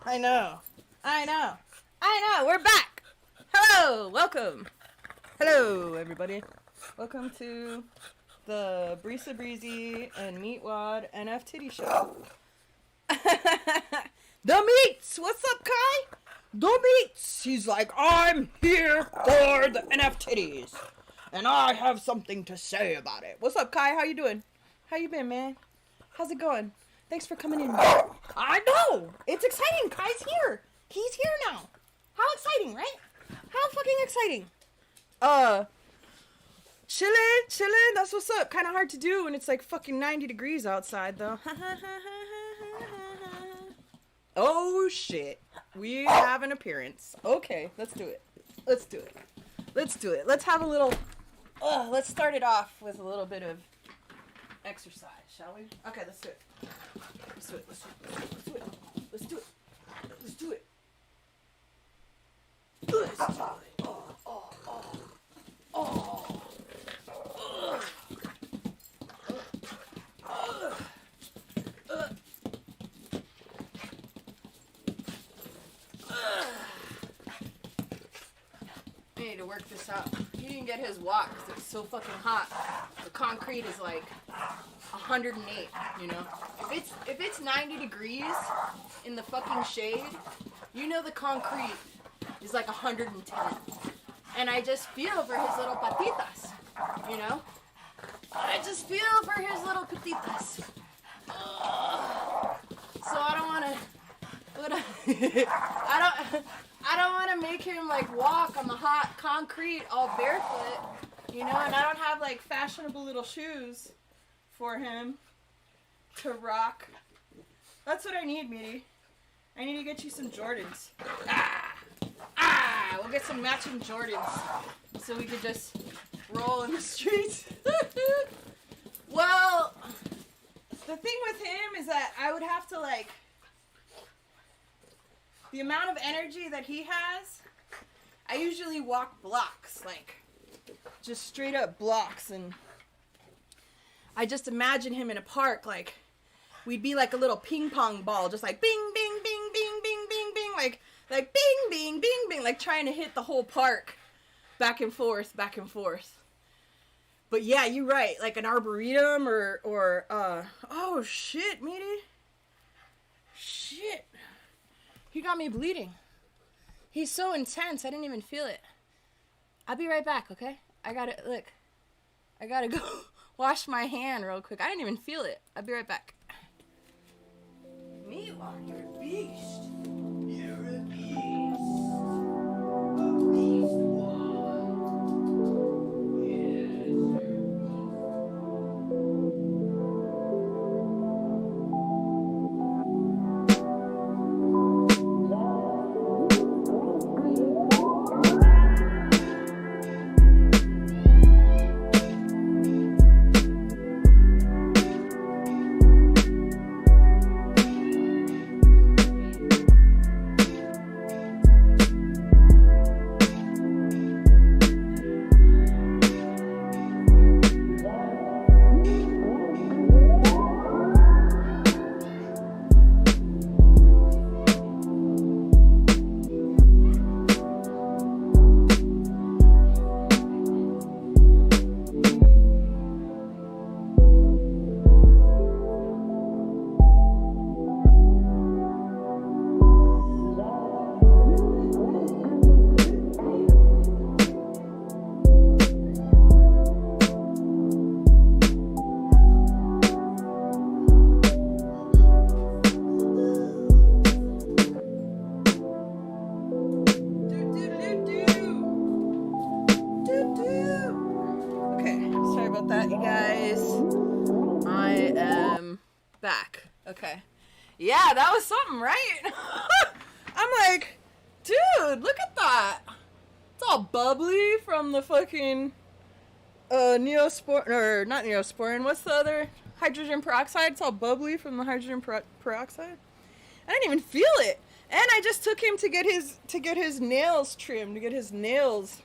I know. We're back. Hello. Welcome. Hello, everybody. Welcome to the Brissa Breezy and Meatwad NF Titty Show. The Meats. What's up, Kai? The Meats. He's like, I'm here for the NF Titties, and I have something to say about it. What's up, Kai? How you doing? How you been, man? How's it going? Thanks for coming in. I know! It's exciting! Kai's here! He's here now! How exciting, right? How fucking exciting! Chillin', that's what's up. Kinda hard to do when it's like fucking 90 degrees outside, though. Oh, shit. We have an appearance. Okay, let's do it. Let's have a little... let's start it off with a little bit of exercise, shall we? Okay, let's do it. Let's do it. I need to work this out. He didn't get his walk because it's so fucking hot. The concrete is like 108, you know? If it's 90 degrees in the fucking shade, you know the concrete is like 110. And I just feel for his little patitas, you know? I just feel for his little patitas. So I don't want to... I don't want to make him like walk on the hot concrete all barefoot, you know, and I don't have like fashionable little shoes for him to rock. That's what I need, Meaty. I need to get you some Jordans. We'll get some matching Jordans so we could just roll in the streets. Well, the thing with him is that I would have to like... The amount of energy that he has, I usually walk blocks, like just straight up blocks, and I just imagine him in a park, like we'd be like a little ping pong ball, just like bing, bing, bing, bing, bing, bing, bing, like bing, bing, bing, bing, like trying to hit the whole park, back and forth. But yeah, you're right, like an arboretum or oh shit, Meaty, shit. He got me bleeding. He's so intense, I didn't even feel it. I'll be right back, okay? I gotta go wash my hand real quick. I didn't even feel it. I'll be right back. Meatwad, you're a beast. You're a beast. A beast wad. Yes, okay. Yeah, that was something, right? I'm like, dude, look at that. It's all bubbly from the fucking neosporin, or not neosporin, what's the other? Hydrogen peroxide. It's all bubbly from the hydrogen peroxide. I didn't even feel it. And I just took him to get his nails trimmed, to get his nails.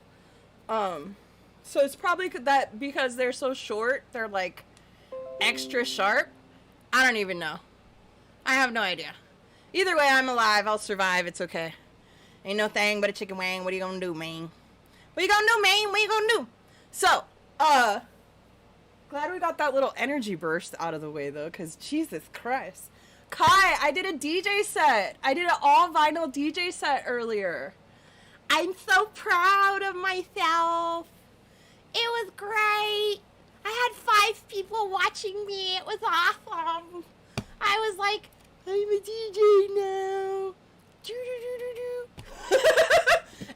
So it's probably that because they're so short, they're like extra sharp. I don't even know. I have no idea. Either way, I'm alive. I'll survive. It's okay. Ain't no thing but a chicken wing. What are you gonna do, man? What you gonna do, man? What you gonna do? So, glad we got that little energy burst out of the way, though, because Jesus Christ. Kai, I did a DJ set. I did an all-vinyl DJ set earlier. I'm so proud of myself. It was great. I had 5 people watching me. It was awesome. I was like, I'm a DJ now.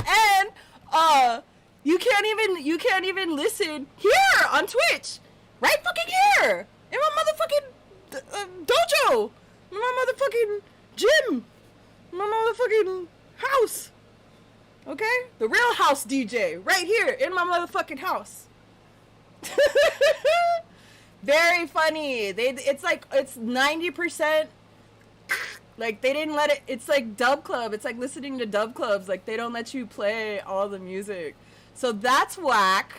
And you can't even listen here on Twitch. Right fucking here. In my motherfucking dojo. In my motherfucking gym. In my motherfucking house. Okay? The real house DJ. Right here in my motherfucking house. Very funny. It's 90%. Like, they didn't let it. It's like dub club. It's like listening to dub clubs. Like, they don't let you play all the music. So that's whack.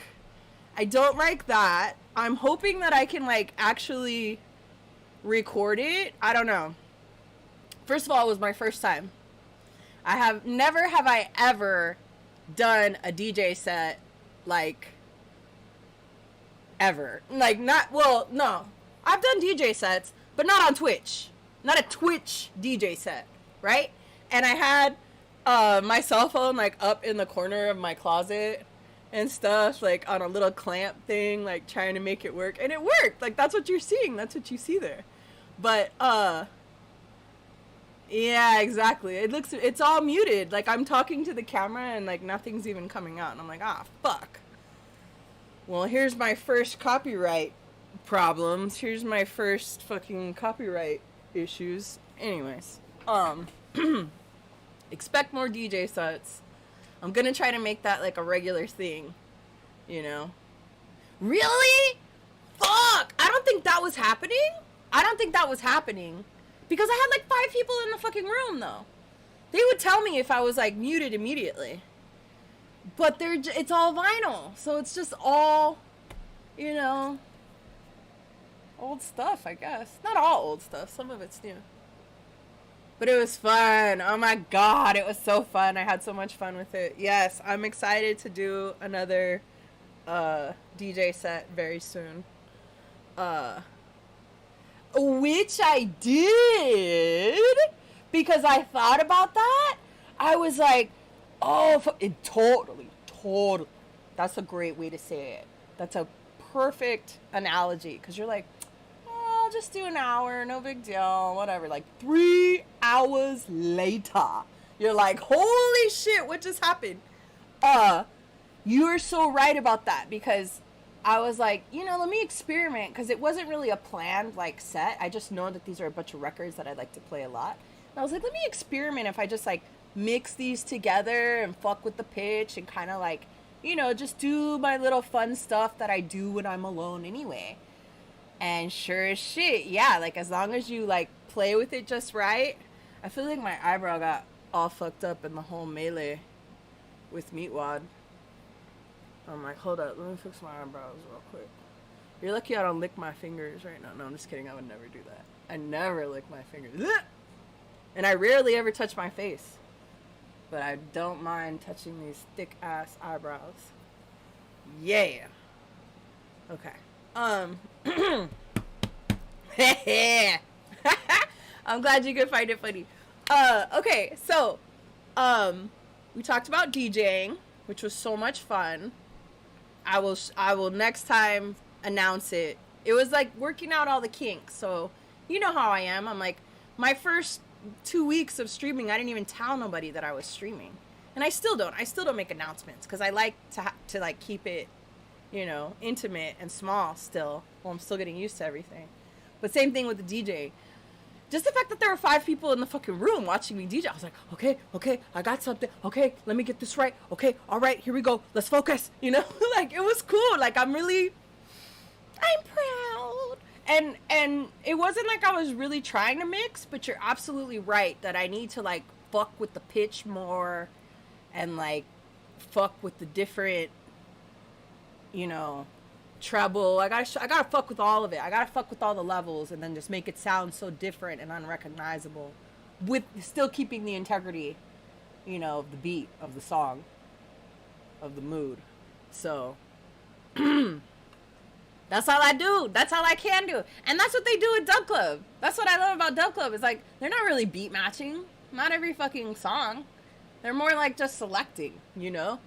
I don't like that. I'm hoping that I can, like, actually record it. I don't know. First of all, it was my first time. Never have I ever done a DJ set, like, ever. Like, no. I've done DJ sets, but not on Twitch. Not a Twitch DJ set, right? And I had my cell phone, like, up in the corner of my closet and stuff, like, on a little clamp thing, like, trying to make it work. And it worked. Like, that's what you're seeing. That's what you see there. But, yeah, exactly. It's all muted. Like, I'm talking to the camera and, like, nothing's even coming out. And I'm like, fuck. Well, here's my first copyright problems. Here's my first fucking copyright issues. Anyways, expect more DJ sets. I'm gonna try to make that like a regular thing, you know. Really? Fuck! I don't think that was happening because I had like 5 people in the fucking room though. They would tell me if I was like muted immediately, but it's all vinyl, so it's just all, you know, old stuff, I guess. Not all old stuff. Some of it's new. But it was fun. Oh my god, it was so fun. I had so much fun with it. Yes, I'm excited to do another DJ set very soon. Which I did because I thought about that. I was like, it totally. That's a great way to say it. That's a perfect analogy because you're like, I'll just do an hour, no big deal, whatever. Like 3 hours later, you're like, holy shit, what just happened? You're so right about that because I was like, let me experiment because it wasn't really a planned like set. I just know that these are a bunch of records that I like to play a lot. And I was like, let me experiment if I just like mix these together and fuck with the pitch and kind of like, just do my little fun stuff that I do when I'm alone anyway. And sure as shit, yeah, like as long as you like play with it just right. I feel like my eyebrow got all fucked up in the whole melee with Meatwad. I'm like, hold up, let me fix my eyebrows real quick. You're lucky I don't lick my fingers right now. No, I'm just kidding, I would never do that. I never lick my fingers. And I rarely ever touch my face. But I don't mind touching these thick ass eyebrows. Yeah. Okay. I'm glad you could find it funny. Okay, so we talked about DJing, which was so much fun. I will next time announce it. It was like working out all the kinks. So you know how I am. I'm like, my first 2 weeks of streaming, I didn't even tell nobody that I was streaming, and I still don't make announcements because I like to like keep it, intimate and small still. Well, I'm still getting used to everything. But same thing with the DJ. Just the fact that there were 5 people in the fucking room watching me DJ, I was like, okay, I got something. Okay, let me get this right. Okay, all right, here we go. Let's focus. Like it was cool. Like I'm proud. And it wasn't like I was really trying to mix, but you're absolutely right that I need to like fuck with the pitch more and like fuck with the different, treble. I gotta fuck with all of it. I gotta fuck with all the levels, and then just make it sound so different and unrecognizable, with still keeping the integrity, you know, of the beat of the song, of the mood. So that's all I do. That's all I can do, and that's what they do at Dub Club. That's what I love about Dub Club. It's like they're not really beat matching. Not every fucking song. They're more like just selecting, you know,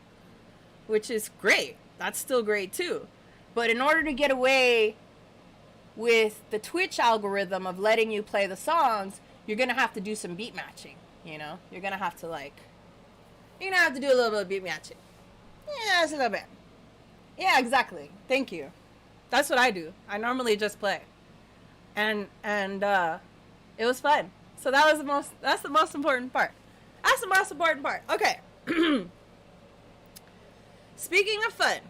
which is great. That's still great too. But in order to get away with the Twitch algorithm of letting you play the songs, you're going to have to do some beat matching, you know? You're going to have to do a little bit of beat matching. Yeah, just a little bit. Yeah, exactly. Thank you. That's what I do. I normally just play. And it was fun. So that's the most important part. That's the most important part. Okay. Speaking of fun.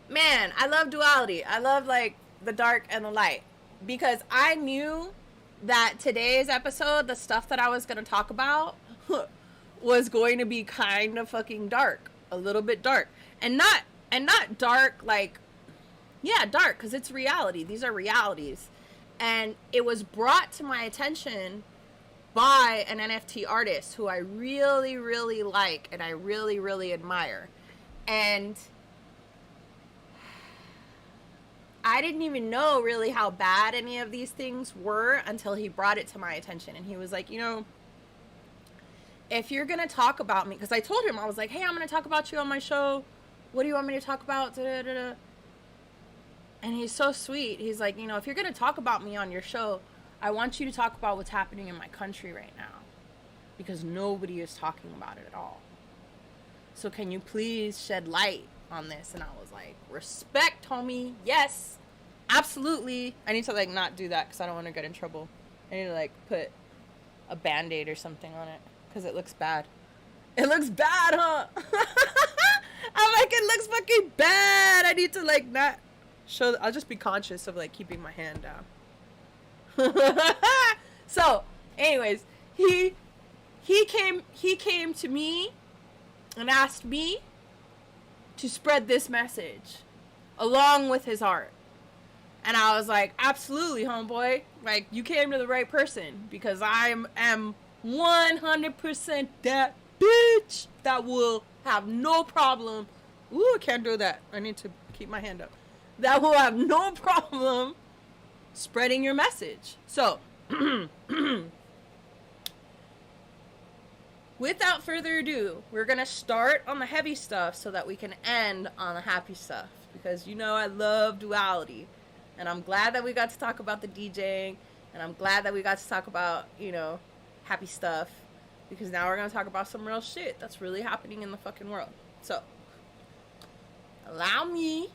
Man, I love duality. I love like the dark and the light, because I knew that today's episode, the stuff that I was going to talk about was going to be kind of fucking dark, a little bit dark, and not dark like, yeah, dark, because it's reality. These are realities. And it was brought to my attention by an NFT artist who I really, really like and I really, really admire. And I didn't even know really how bad any of these things were until he brought it to my attention. And he was like, you know, if you're going to talk about me, because I told him, I was like, hey, I'm going to talk about you on my show. What do you want me to talk about? Da-da-da-da. And he's so sweet. He's like, you know, if you're going to talk about me on your show, I want you to talk about what's happening in my country right now, because nobody is talking about it at all. So can you please shed light on this? And I was like, respect, homie. Yes, absolutely. I need to like not do that because I don't want to get in trouble. I need to like put a Band-Aid or something on it because it looks bad. It looks bad, huh? I'm like, it looks fucking bad. I need to like not show. I'll just be conscious of like keeping my hand down. So anyways, he came to me and asked me to spread this message along with his art. And I was like, absolutely, homeboy. Like, you came to the right person, because I am 100% that bitch that will have no problem. Ooh, I can't do that. I need to keep my hand up. That will have no problem spreading your message. So, without further ado, we're going to start on the heavy stuff so that we can end on the happy stuff. Because, you know, I love duality. And I'm glad that we got to talk about the DJing. And I'm glad that we got to talk about, you know, happy stuff. Because now we're going to talk about some real shit that's really happening in the fucking world. So, allow me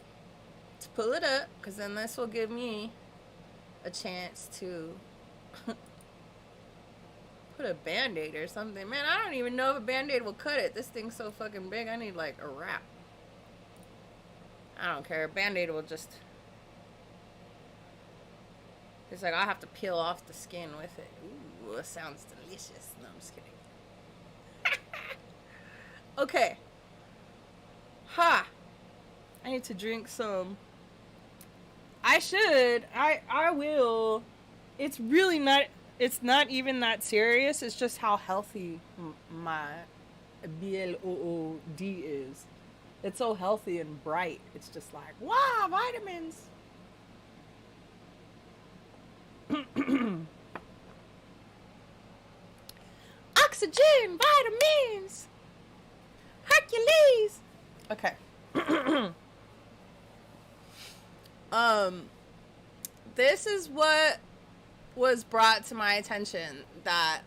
to pull it up. Because then this will give me a chance to put a Band-Aid or something. Man, I don't even know if a Band-Aid will cut it. This thing's so fucking big. I need like a wrap. I don't care. A Band-Aid will just... It's like I'll have to peel off the skin with it. Ooh, it sounds delicious. No, I'm just kidding. Okay. Ha! I need to drink some. I should. I will. It's really not... It's not even that serious. It's just how healthy my BLOOD is. It's so healthy and bright. It's just like, wow, vitamins. Oxygen, vitamins, Hercules. Okay. This is what was brought to my attention that...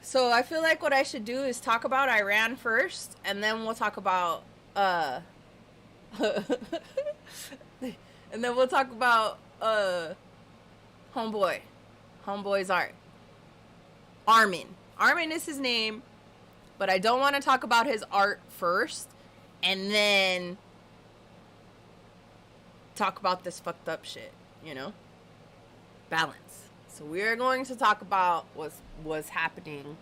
So I feel like what I should do is talk about Iran first, and then we'll talk about and then we'll talk about Homeboy's art. Armin is his name, but I don't want to talk about his art first and then talk about this fucked up shit, you know? Balance. So we're going to talk about what's happening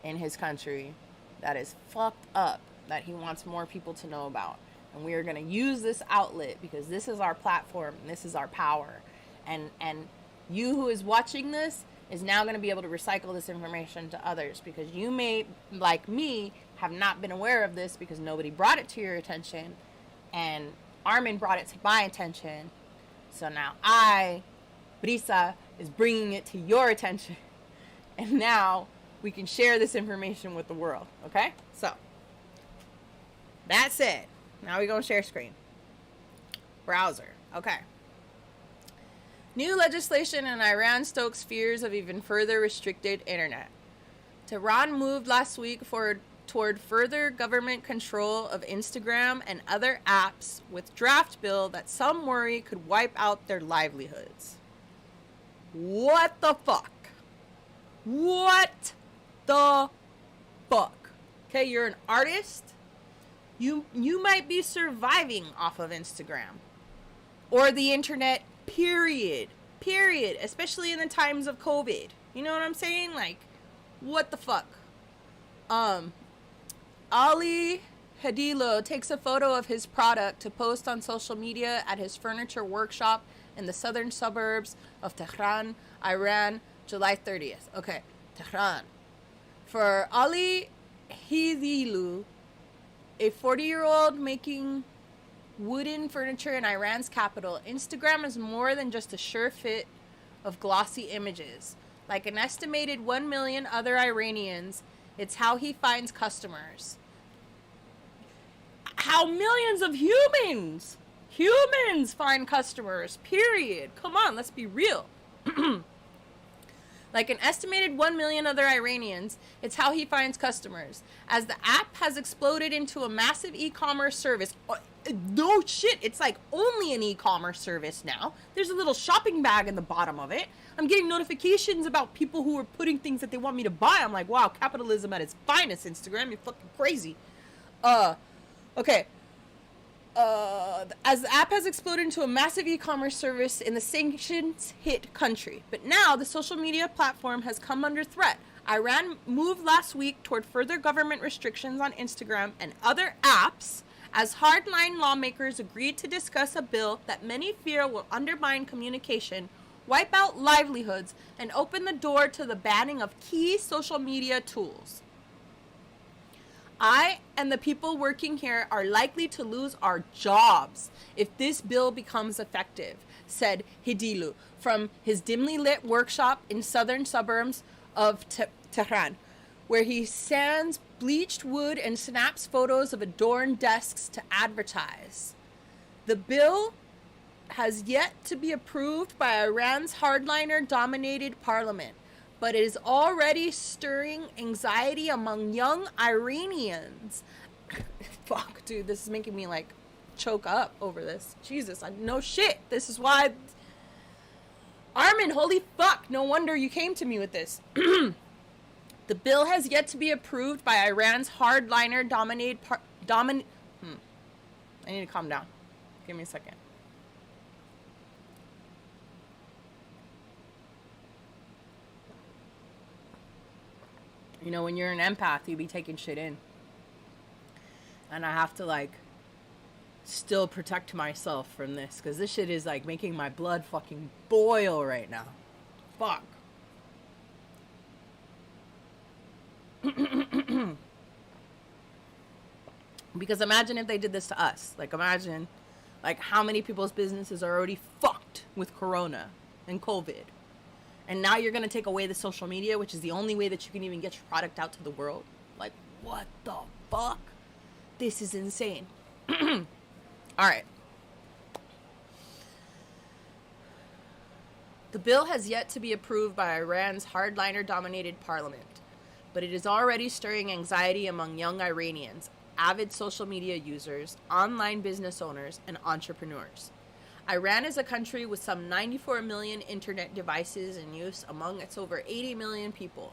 in his country that is fucked up, that he wants more people to know about. And we are going to use this outlet because this is our platform and this is our power. And you who is watching this is now going to be able to recycle this information to others, because you may, like me, have not been aware of this because nobody brought it to your attention, and Armin brought it to my attention. So now I, Brissa, is bringing it to your attention, and now we can share this information with the world. Okay? So that's it. Now we go share screen. Browser. Okay. New legislation in Iran stokes fears of even further restricted internet. Tehran moved last week toward further government control of Instagram and other apps with draft bill that some worry could wipe out their livelihoods. What the fuck? What the fuck? Okay, you're an artist. You might be surviving off of Instagram or the internet, period, especially in the times of COVID. You know what I'm saying? Like, what the fuck? Ali Hadilo takes a photo of his product to post on social media at his furniture workshop in the southern suburbs of Tehran, Iran, July 30th. Okay, Tehran. For Ali Hadilu, a 40-year-old making wooden furniture in Iran's capital, Instagram is more than just a sure fit of glossy images. Like an estimated 1 million other Iranians, it's how he finds customers. How millions of humans find customers, period. Come on, let's be real. Like an estimated 1 million other Iranians, it's how he finds customers. As the app has exploded into a massive e-commerce service. No shit, it's like only an e-commerce service now. There's a little shopping bag in the bottom of it. I'm getting notifications about people who are putting things that they want me to buy. I'm like, wow, capitalism at its finest, Instagram. You're fucking crazy. Okay. As the app has exploded into a massive e-commerce service in the sanctions hit country. But now the social media platform has come under threat. Iran moved last week toward further government restrictions on Instagram and other apps as hardline lawmakers agreed to discuss a bill that many fear will undermine communication, wipe out livelihoods, and open the door to the banning of key social media tools. I and the people working here are likely to lose our jobs if this bill becomes effective, said Hidilu from his dimly lit workshop in southern suburbs of Tehran, where he sands bleached wood and snaps photos of adorned desks to advertise. The bill has yet to be approved by Iran's hardliner-dominated parliament, but it is already stirring anxiety among young Iranians. Fuck, dude, this is making me, like, choke up over this. Jesus, no shit. This is why... Armin, holy fuck, no wonder you came to me with this. The bill has yet to be approved by Iran's hardliner-dominated I need to calm down. Give me a second. You know, when you're an empath, you be taking shit in. And I have to, like, still protect myself from this. Because this shit is, like, making my blood fucking boil right now. Fuck. Because imagine if they did this to us. Like, imagine, like, how many people's businesses are already fucked with Corona and COVID. And now you're going to take away the social media, which is the only way that you can even get your product out to the world. Like, what the fuck? This is insane. All right. The bill has yet to be approved by Iran's hardliner-dominated parliament, but it is already stirring anxiety among young Iranians, avid social media users, online business owners, and entrepreneurs. Iran is a country with some 94 million internet devices in use among its over 80 million people.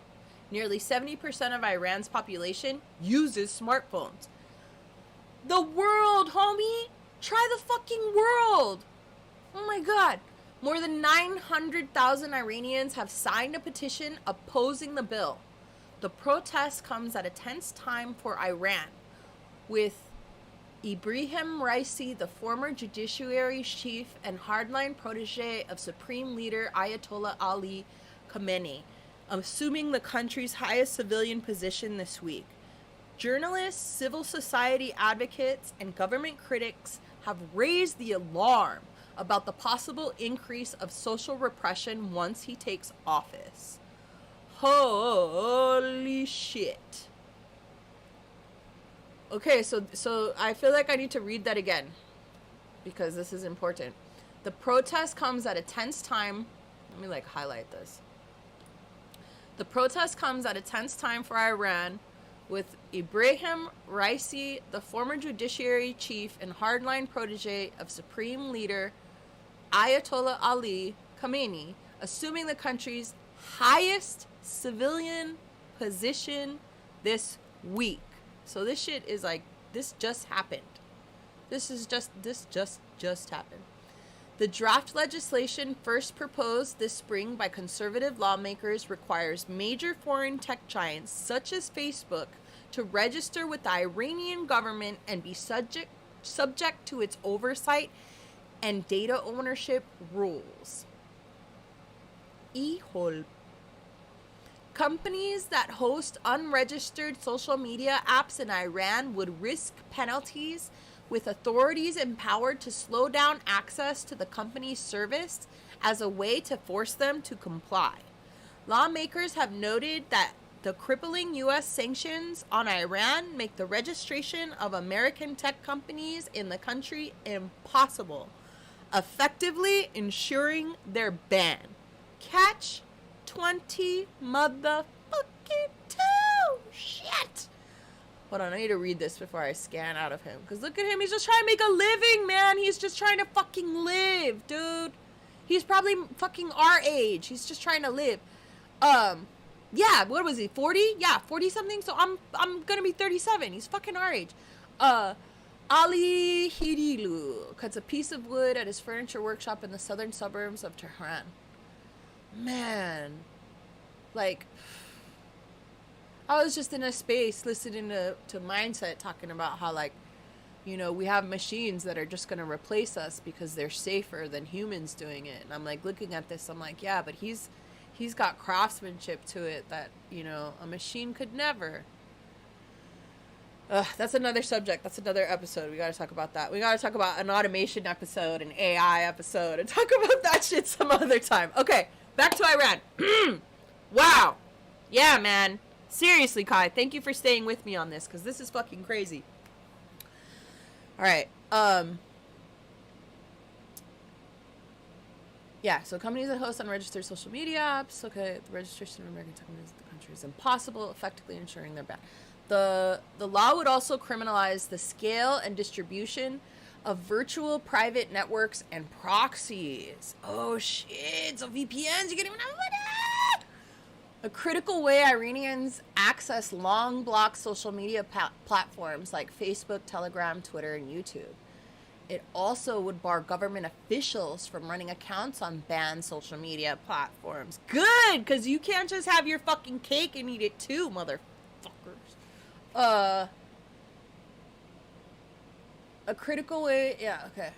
Nearly 70% of Iran's population uses smartphones. The world, homie! Try the fucking world! Oh my god. More than 900,000 Iranians have signed a petition opposing the bill. The protest comes at a tense time for Iran, with Ibrahim Raisi, the former judiciary chief and hardline protege of Supreme Leader Ayatollah Ali Khamenei, assuming the country's highest civilian position this week. Journalists, civil society advocates, and government critics have raised the alarm about the possible increase of social repression once he takes office. Holy shit. Okay, so I feel like I need to read that again because this is important. The protest comes at a tense time. Let me highlight this. The protest comes at a tense time for Iran, with Ibrahim Raisi, the former judiciary chief and hardline protege of Supreme Leader Ayatollah Ali Khamenei, assuming the country's highest civilian position this week. So this shit is this just happened. This just happened. The draft legislation first proposed this spring by conservative lawmakers requires major foreign tech giants such as Facebook to register with the Iranian government and be subject to its oversight and data ownership rules. Hijol. Companies that host unregistered social media apps in Iran would risk penalties, with authorities empowered to slow down access to the company's service as a way to force them to comply. Lawmakers have noted that the crippling U.S. sanctions on Iran make the registration of American tech companies in the country impossible, effectively ensuring their ban. Catch 20 motherfucking 2. Shit. Hold on, I need to read this before I scan out of him. Because look at him, he's just trying to make a living, man. He's just trying to fucking live, dude. He's probably fucking our age. He's just trying to live. Yeah, what was he, 40? Yeah, 40 something. So I'm gonna be 37. He's fucking our age. Ali Hirilu cuts a piece of wood at his furniture workshop in the southern suburbs of Tehran. Man, I was just in a space listening to Mindset talking about how we have machines that are just going to replace us because they're safer than humans doing it. And I'm looking at this, I'm yeah, but he's got craftsmanship to it that, a machine could never. That's another subject. That's another episode. We got to talk about that. We got to talk about an automation episode, an AI episode, and talk about that shit some other time. Okay, back to Iran. Wow. Yeah, man. Seriously, Kai, thank you for staying with me on this, because this is fucking crazy. Alright, yeah, so companies that host unregistered social media apps, okay, the registration of American companies in the country is impossible, effectively ensuring their ban. The law would also criminalize the scale and distribution of virtual private networks and proxies. Oh shit, so VPNs, you get even know that. A critical way Iranians access long block social media platforms like Facebook, Telegram, Twitter, and YouTube. It also would bar government officials from running accounts on banned social media platforms. Good, because you can't just have your fucking cake and eat it too, motherfuckers. A critical way, yeah, okay.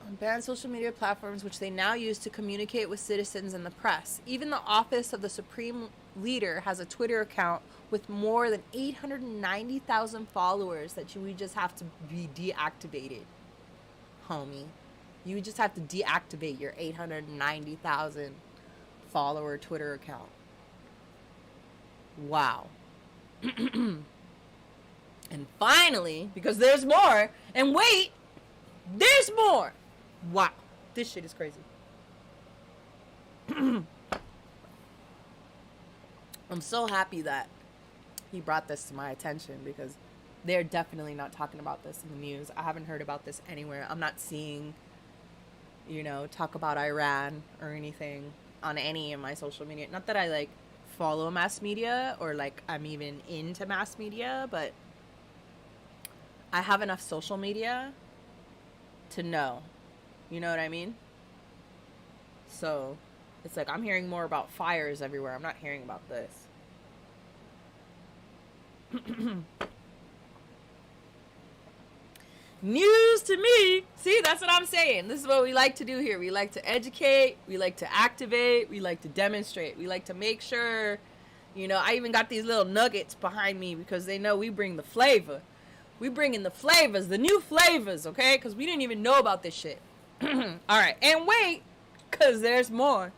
On banned social media platforms, which they now use to communicate with citizens and the press. Even the office of the Supreme Leader has a Twitter account with more than 890,000 followers that we just have to be deactivated, homie. You just have to deactivate your 890,000 follower Twitter account. Wow. And finally, because there's more, and wait, there's more. Wow, this shit is crazy. I'm so happy that he brought this to my attention, because they're definitely not talking about this in the news. I haven't heard about this anywhere. I'm not seeing, talk about Iran or anything on any of my social media. Not that I follow mass media or I'm even into mass media, but I have enough social media to know. You know what I mean? So it's I'm hearing more about fires everywhere. I'm not hearing about this. News to me. See, that's what I'm saying. This is what we like to do here. We like to educate. We like to activate. We like to demonstrate. We like to make sure, you know, I even got these little nuggets behind me because they know we bring the flavor. We bring in the flavors, the new flavors, okay? Because we didn't even know about this shit. All right. And wait, because there's more.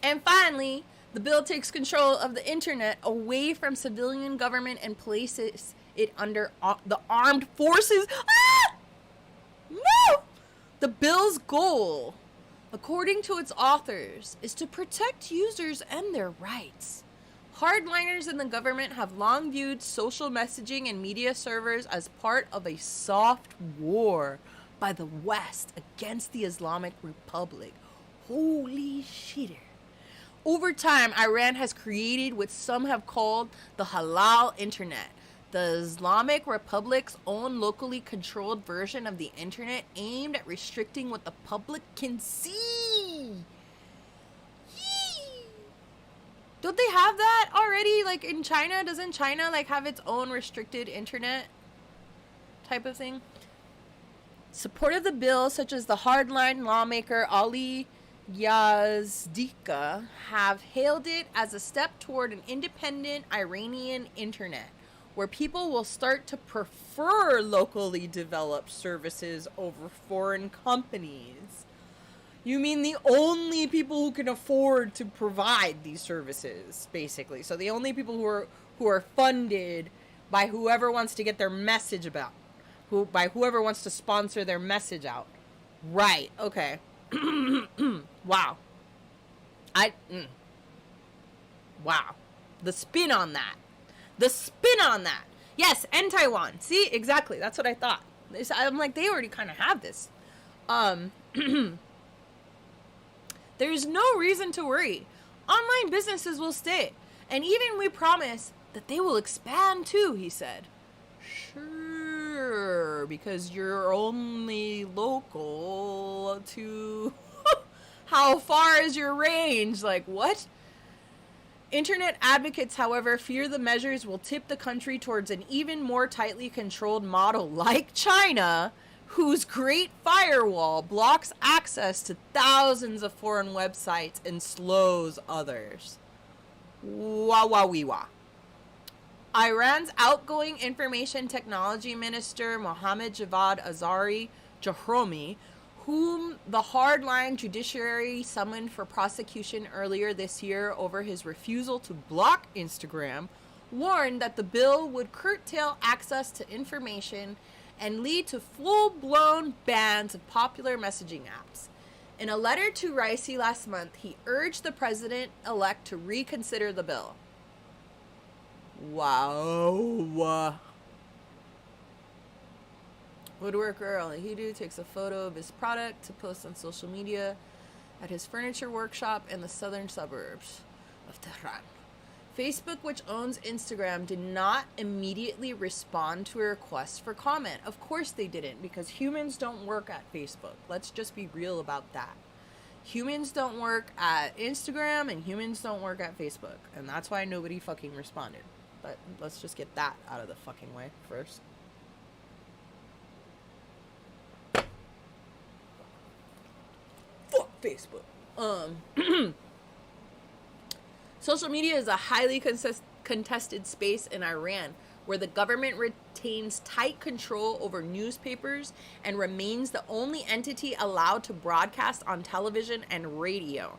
And finally, the bill takes control of the internet away from civilian government and places it under the armed forces. Ah! No! The bill's goal, according to its authors, is to protect users and their rights. Hardliners in the government have long viewed social messaging and media servers as part of a soft war by the West against the Islamic Republic. Holy shitter. Over time, Iran has created what some have called the halal internet, the Islamic Republic's own locally controlled version of the internet aimed at restricting what the public can see. Yee. Don't they have that already? Like in China? Doesn't China like have its own restricted internet type of thing? Support of the bill, such as the hardline lawmaker Ali Yazdika, have hailed it as a step toward an independent Iranian internet, where people will start to prefer locally developed services over foreign companies. You mean the only people who can afford to provide these services, basically. So the only people who are funded by whoever wants to get their message about, by whoever wants to sponsor their message out. Right, okay. Wow. Wow. The spin on that. Yes, and Taiwan. See, exactly. That's what I thought. I'm like, they already kind of have this. There's no reason to worry. Online businesses will stay. And even we promise that they will expand too, he said. Sure, because you're only local to... How far is your range? Like, what? Internet advocates, however, fear the measures will tip the country towards an even more tightly controlled model like China, whose Great Firewall blocks access to thousands of foreign websites and slows others. Wah wah wee wah. Iran's outgoing information technology minister Mohammad Javad Jahromi, whom the hardline judiciary summoned for prosecution earlier this year over his refusal to block Instagram, warned that the bill would curtail access to information and lead to full-blown bans of popular messaging apps. In a letter to Raisi last month, he urged the president-elect to reconsider the bill. Wow. Woodworker Al-Hidu takes a photo of his product to post on social media at his furniture workshop in the southern suburbs of Tehran. Facebook, which owns Instagram, did not immediately respond to a request for comment. Of course they didn't, because humans don't work at Facebook. Let's just be real about that. Humans don't work at Instagram and humans don't work at Facebook. And that's why nobody fucking responded. But let's just get that out of the fucking way first. Fuck Facebook. Social media is a highly contested space in Iran, where the government retains tight control over newspapers and remains the only entity allowed to broadcast on television and radio.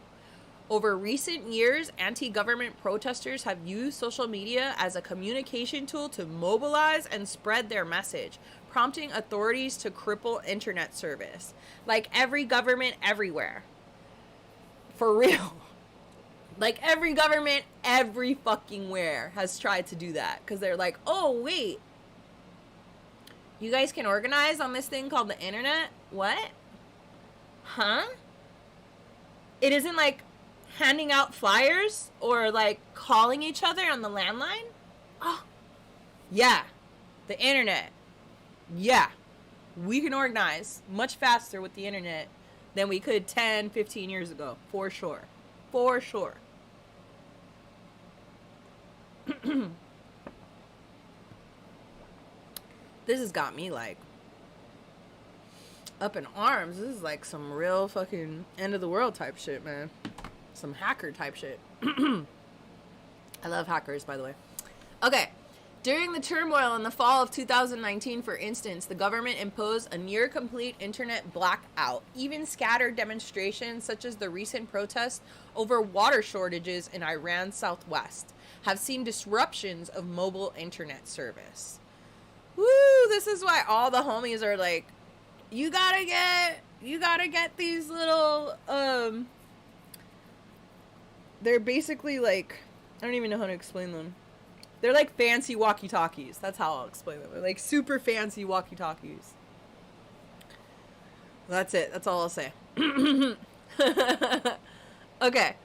Over recent years, anti-government protesters have used social media as a communication tool to mobilize and spread their message, prompting authorities to cripple internet service. Like every government everywhere. For real. Like every government every fucking where has tried to do that. Because they're like, oh, wait. You guys can organize on this thing called the internet? What? Huh? It isn't like handing out flyers or like calling each other on the landline? Oh, yeah, the internet. Yeah, we can organize much faster with the internet than we could 10, 15 years ago, for sure. For sure. This has got me like up in arms. This is like some real fucking end of the world type shit, man. Some hacker type shit. I love hackers, by the way. Okay. During the turmoil in the fall of 2019, for instance, the government imposed a near-complete internet blackout. Even scattered demonstrations, such as the recent protests over water shortages in Iran's southwest, have seen disruptions of mobile internet service. Woo! This is why all the homies are like, you gotta get these little, they're basically like, I don't even know how to explain them. They're like fancy walkie-talkies. That's how I'll explain them. They're like super fancy walkie-talkies. That's it. That's all I'll say. Okay.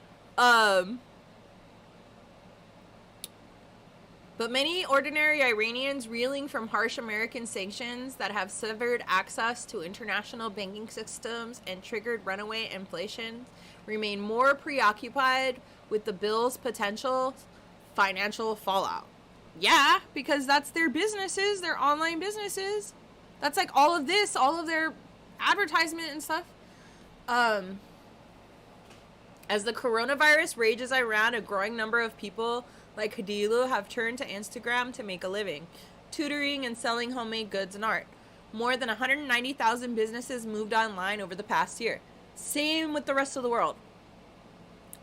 But many ordinary Iranians reeling from harsh American sanctions that have severed access to international banking systems and triggered runaway inflation remain more preoccupied with the bill's potential financial fallout. Yeah, because that's their businesses, their online businesses. That's like all of this, all of their advertisement and stuff. As the coronavirus rages around, a growing number of people like Hadilu have turned to Instagram to make a living, tutoring and selling homemade goods and art. More than 190,000 businesses moved online over the past year. Same with the rest of the world.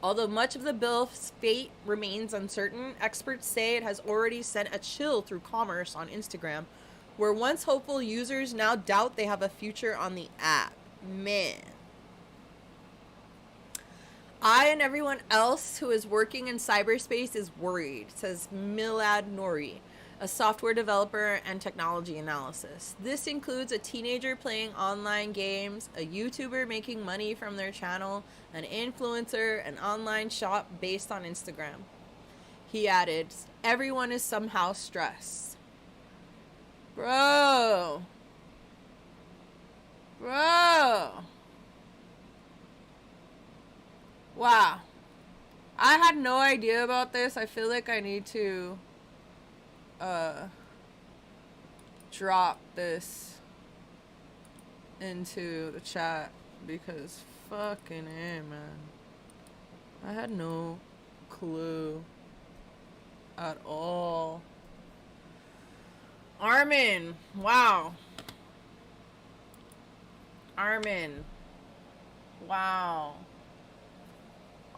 Although much of the bill's fate remains uncertain, experts say it has already sent a chill through commerce on Instagram, where once hopeful users now doubt they have a future on the app. Man. I and everyone else who is working in cyberspace is worried, says Milad Nouri, a software developer and technology analysis. This includes a teenager playing online games, a YouTuber making money from their channel, an influencer, an online shop based on Instagram. He added, everyone is somehow stressed. Bro. Wow. I had no idea about this. I feel like I need to drop this into the chat because fucking A, man. I had no clue at all. Armin, wow. Armin, wow.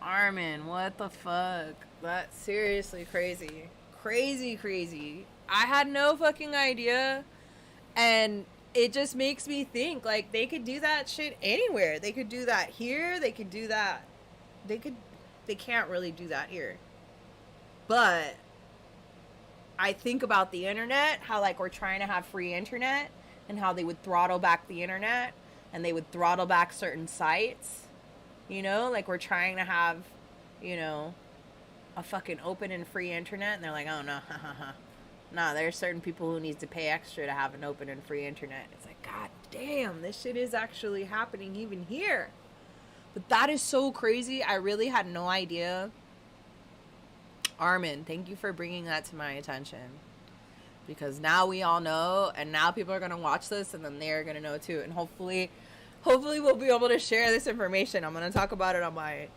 Armin, what the fuck? That's seriously crazy. Crazy. I had no fucking idea. And it just makes me think, like, they could do that shit anywhere. They could do that here. They could do that. They can't really do that here. But I think about the internet, how, like, we're trying to have free internet, and how they would throttle back the internet, and they would throttle back certain sites. You know, like we're trying to have, you know, a fucking open and free internet, and they're like, oh no, nah, there's certain people who need to pay extra to have an open and free internet. It's like, god damn, this shit is actually happening even here. But that is so crazy. I really had no idea. Armin, thank you for bringing that to my attention. Because now we all know, and now people are going to watch this, and then they're going to know too. And hopefully we'll be able to share this information. I'm going to talk about it on my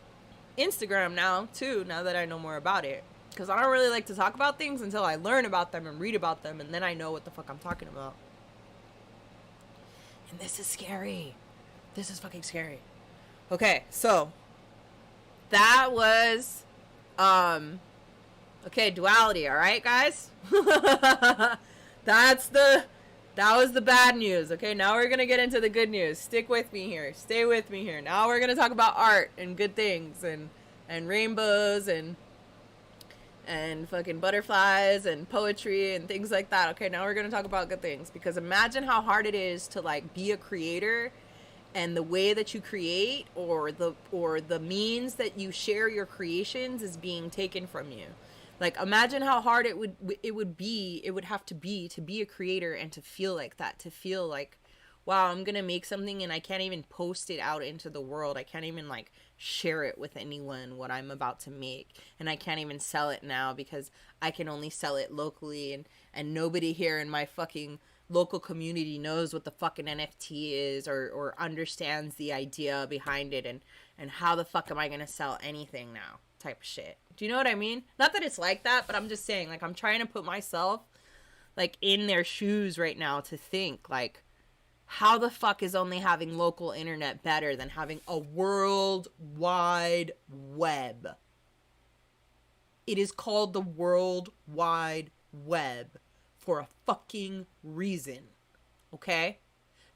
Instagram now, too, now that I know more about it. Because I don't really like to talk about things until I learn about them and read about them, and then I know what the fuck I'm talking about. And this is scary. This is fucking scary. Okay, so that was, okay, duality, all right, guys? That was the bad news. Okay, now we're going to get into the good news. Stick with me here. Stay with me here. Now we're going to talk about art and good things and rainbows and fucking butterflies and poetry and things like that. Okay, now we're going to talk about good things, because imagine how hard it is to like be a creator, and the way that you create or the means that you share your creations is being taken from you. Like, imagine how hard it would have to be a creator and to feel like that, to feel like, wow, I'm going to make something and I can't even post it out into the world. I can't even like share it with anyone, what I'm about to make. And I can't even sell it now because I can only sell it locally, and nobody here in my fucking local community knows what the fucking NFT is, or understands the idea behind it, and how the fuck am I gonna sell anything now type of shit. Do you know what I mean? Not that it's like that, but I'm just saying, like, I'm trying to put myself, like, in their shoes right now to think, like, how the fuck is only having local internet better than having a world wide web? It is called the World Wide Web for a fucking reason, okay?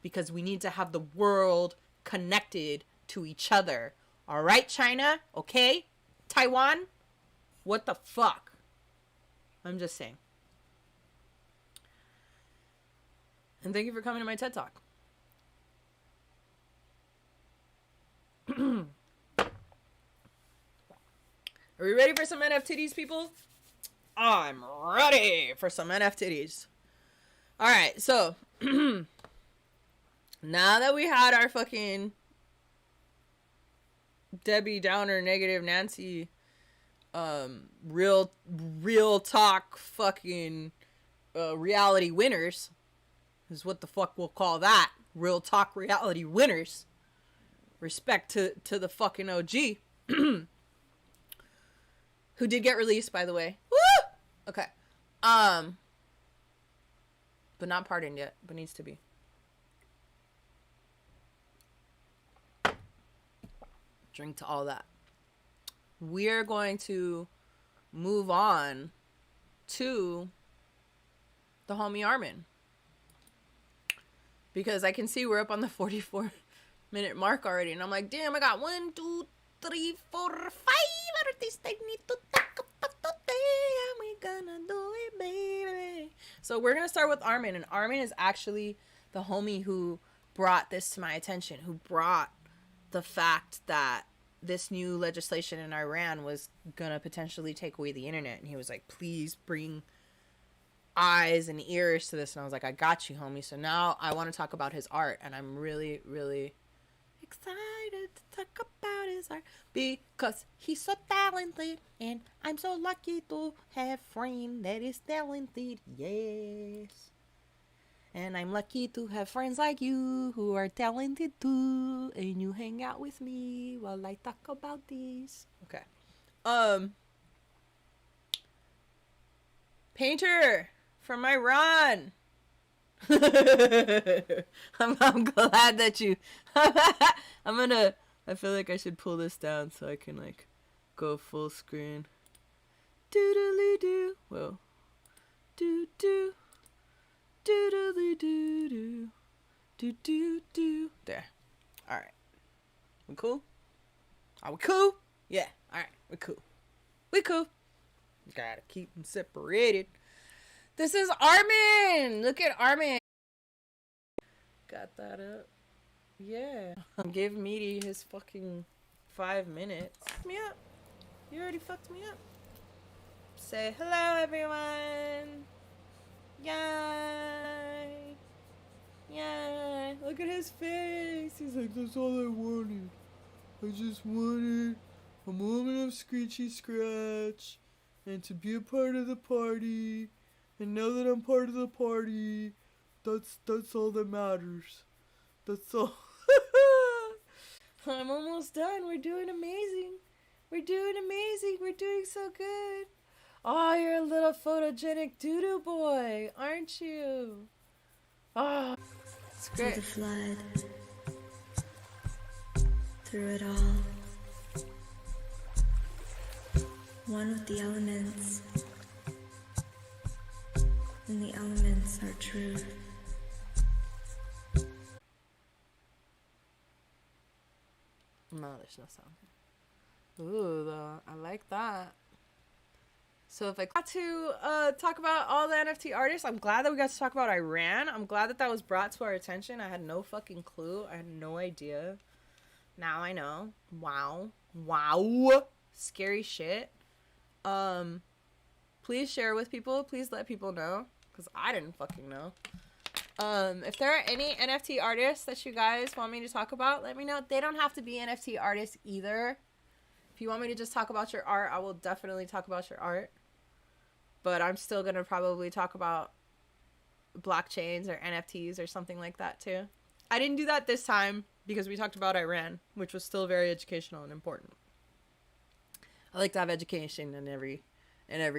Because we need to have the world connected to each other. All right, China? Okay? Taiwan? What the fuck? I'm just saying. And thank you for coming to my TED Talk. Are we ready for some NFTs, people? I'm ready for some NFTs. Alright, so now that we had our fucking Debbie Downer, negative Nancy, real talk fucking reality winners, is what the fuck we'll call that. Real talk reality winners. Respect to the fucking OG. Who did get released, by the way. Woo! Okay. But not pardoned yet, but needs to be. Drink to all that. We're going to move on to the homie Armin. Because I can see we're up on the 44-minute mark already. And I'm like, damn, I got 1, 2, 3, 4, 5 artists I need to talk about today. And we gonna do it, baby. So we're going to start with Armin. And Armin is actually the homie who brought this to my attention. Who brought the fact that this new legislation in Iran was going to potentially take away the internet. And he was like, please bring eyes and ears to this. And I was like, I got you, homie. So now I want to talk about his art. And I'm really, really excited to talk about his art because he's so talented, and I'm so lucky to have a friend that is talented. Yes. And I'm lucky to have friends like you who are talented too, and you hang out with me while I talk about this. Okay. Painter from Iran. I'm glad that you I feel like I should pull this down so I can like go full screen. Doodly doo. Whoa. Doo doo. Doodly doo doo. Doo doo doo. There. Alright. We cool? Are we cool? Yeah. Alright. We cool. We cool. Gotta keep them separated. This is Armin! Look at Armin. Got that up. Yeah. Give Meaty his fucking 5 minutes. Fuck me up. You already fucked me up. Say hello, everyone. Yay. Yay. Look at his face. He's like, that's all I wanted. I just wanted a moment of screechy scratch and to be a part of the party. And now that I'm part of the party, that's all that matters. That's all. I'm almost done. We're doing amazing. We're doing amazing. We're doing so good. Oh, you're a little photogenic doo-doo boy, aren't you? Oh, it's great. Through the flood, through it all, one with the elements, and the elements are truth. No, there's no sound. Ooh, I like that. So if I got to talk about all the NFT artists, I'm glad that we got to talk about Iran. I'm glad that that was brought to our attention. I had no fucking clue. I had no idea. Now I know. Wow. Wow. Scary shit. Please share with people. Please let people know. Because I didn't fucking know. If there are any NFT artists that you guys want me to talk about, let me know. They don't have to be NFT artists either. If you want me to just talk about your art, I will definitely talk about your art. But I'm still going to probably talk about blockchains or NFTs or something like that too. I didn't do that this time because we talked about Iran, which was still very educational and important. I like to have education in every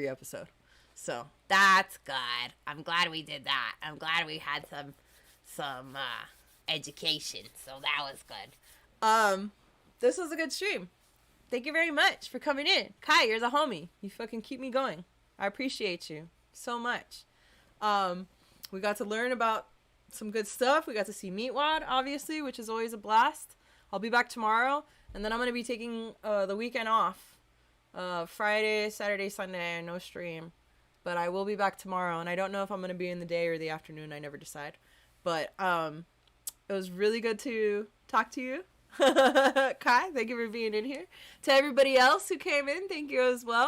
episode. So That's good. I'm glad we did that. I'm glad we had some education. So that was good. this was a good stream. Thank you very much for coming in. Kai, you're the homie. You fucking keep me going. I appreciate you so much. We got to learn about some good stuff. We got to see Meatwad, obviously, which is always a blast. I'll be back tomorrow, and then I'm going to be taking the weekend off. Friday, Saturday, Sunday, no stream. But I will be back tomorrow, and I don't know if I'm going to be in the day or the afternoon. I never decide. But it was really good to talk to you. Kai, thank you for being in here. To everybody else who came in, thank you as well.